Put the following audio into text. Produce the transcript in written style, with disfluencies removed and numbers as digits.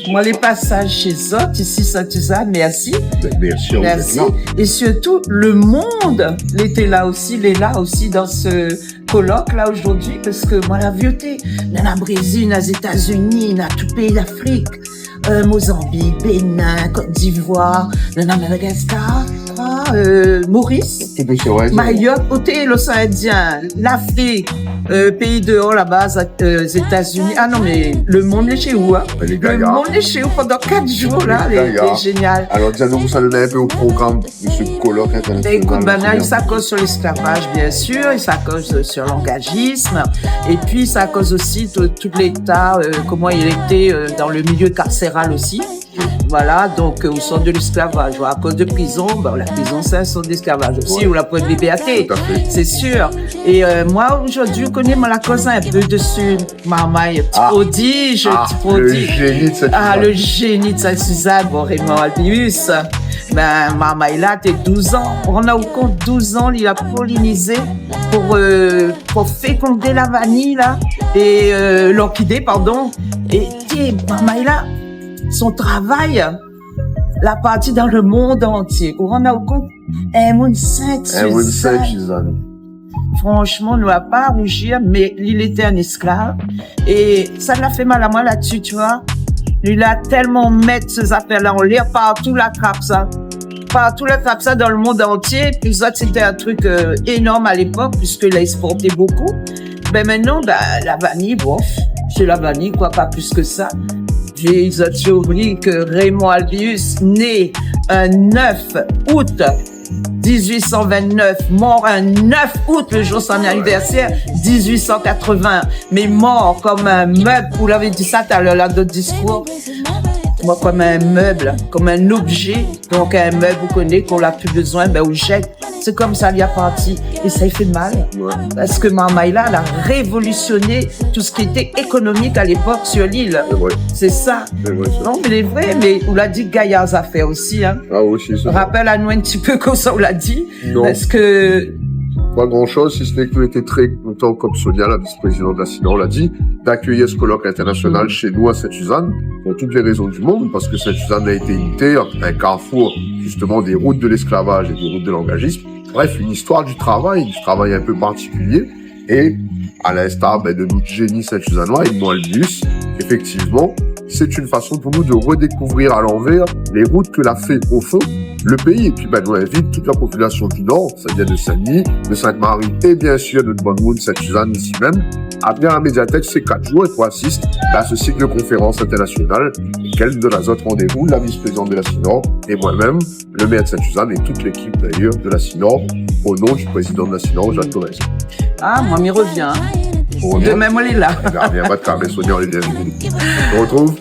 Moi, les passages chez eux, ici, Saint-Suzanne, merci. Merci. Merci. Et surtout, le monde, il était là aussi, il est là aussi dans ce colloque là aujourd'hui, parce que moi, la vieuté, dans la Brésil, dans les États-Unis, dans tout pays d'Afrique, Mozambique, Bénin, Côte d'Ivoire, dans Madagascar, Maurice, Mayotte, côté l'océan Indien, l'Afrique, pays dehors là-bas, les États-Unis. Ah non, mais le monde est chez vous, hein. Le monde est chez vous pendant 4 jours là, c'est génial. Alors, dis-nous, ça donne un peu au programme de ce colloque international. Écoute, il s'accorde sur l'esclavage, bien sûr, il s'accorde sur l'engagisme, et puis ça cause aussi tout l'État, comment il était dans le milieu carcéral aussi. Voilà, donc au centre de l'esclavage, à cause de prison, la prison c'est un centre d'esclavage aussi, ou la pointe de liberté, c'est sûr. Et moi aujourd'hui, je connais la cause un peu dessus, Marmaille, prodige. Le génie de cette le génie de Saint-Suzanne, Raymond Albius. Marmaille là, t'es 12 ans. On a au compte 12 ans, il a pollinisé pour féconder la vanille là, et l'orchidée, pardon. Et Marmaille là, son travail, la partie dans le monde entier. On a au compte un monde Saint-Suzanne. Franchement, on ne va pas rougir, mais il était un esclave. Et ça l'a fait mal à moi là-dessus, tu vois. Il a tellement mettre ces affaires-là en l'air, partout la trappe ça. Partout la trappe ça dans le monde entier. Puis ça, c'était un truc énorme à l'époque, puisqu'il a exporté beaucoup. Maintenant, la vanille, c'est la vanille, quoi, pas plus que ça. Ils ont oublié que Raymond Albius, né un 9 août 1829, mort un 9 août, le jour de son anniversaire, 1880, mais mort comme un meuble, vous l'avez dit ça tout à l'heure là, d'autres discours, moi comme un meuble, comme un objet, donc un meuble, vous connaissez qu'on n'a plus besoin, on jette. C'est comme ça, il y a parti. Et ça, il fait mal. Ouais. Parce que Marmaille-là, elle a révolutionné tout ce qui était économique à l'époque sur l'île. C'est vrai. C'est ça. C'est vrai, ça. Non, mais c'est vrai, mais on l'a dit, Gaillard a fait aussi, hein. Ah, aussi, ça. Rappelle à nous un petit peu comme ça, on l'a dit. Non. Parce que... Pas grand-chose, si ce n'est que tu étais très content, comme Sonia, la vice-présidente de la CINOR, l'a dit, d'accueillir ce colloque international chez nous à Saint-Suzanne, pour toutes les raisons du monde, parce que Saint-Suzanne a été une terre, un carrefour, justement, des routes de l'esclavage et des routes de l'engagisme. Bref, une histoire du travail un peu particulier. Et, à l'instar de notre génie Saint-Suzannois, Edmond Albius, effectivement, c'est une façon pour nous de redécouvrir à l'envers les routes que l'a fait au fond le pays. Et puis, nous invite toute la population du Nord, c'est-à-dire de Saint-Denis, de Sainte-Marie et bien sûr de bonne monde Saint-Suzanne ici même, à venir à la médiathèque ces 4 jours et pour assister à ce cycle de conférences internationales, lesquelles de la autres rendez-vous, la vice-présidente de la CINOR et moi-même, le maire de Saint-Suzanne et toute l'équipe d'ailleurs de la CINOR, au nom du président de la CINOR, Jacques Torres. Ah, moi, m'y revient. Demain, moi, il est là. Il n'y a pas de carnet, Sonia, on est bienvenue. On se retrouve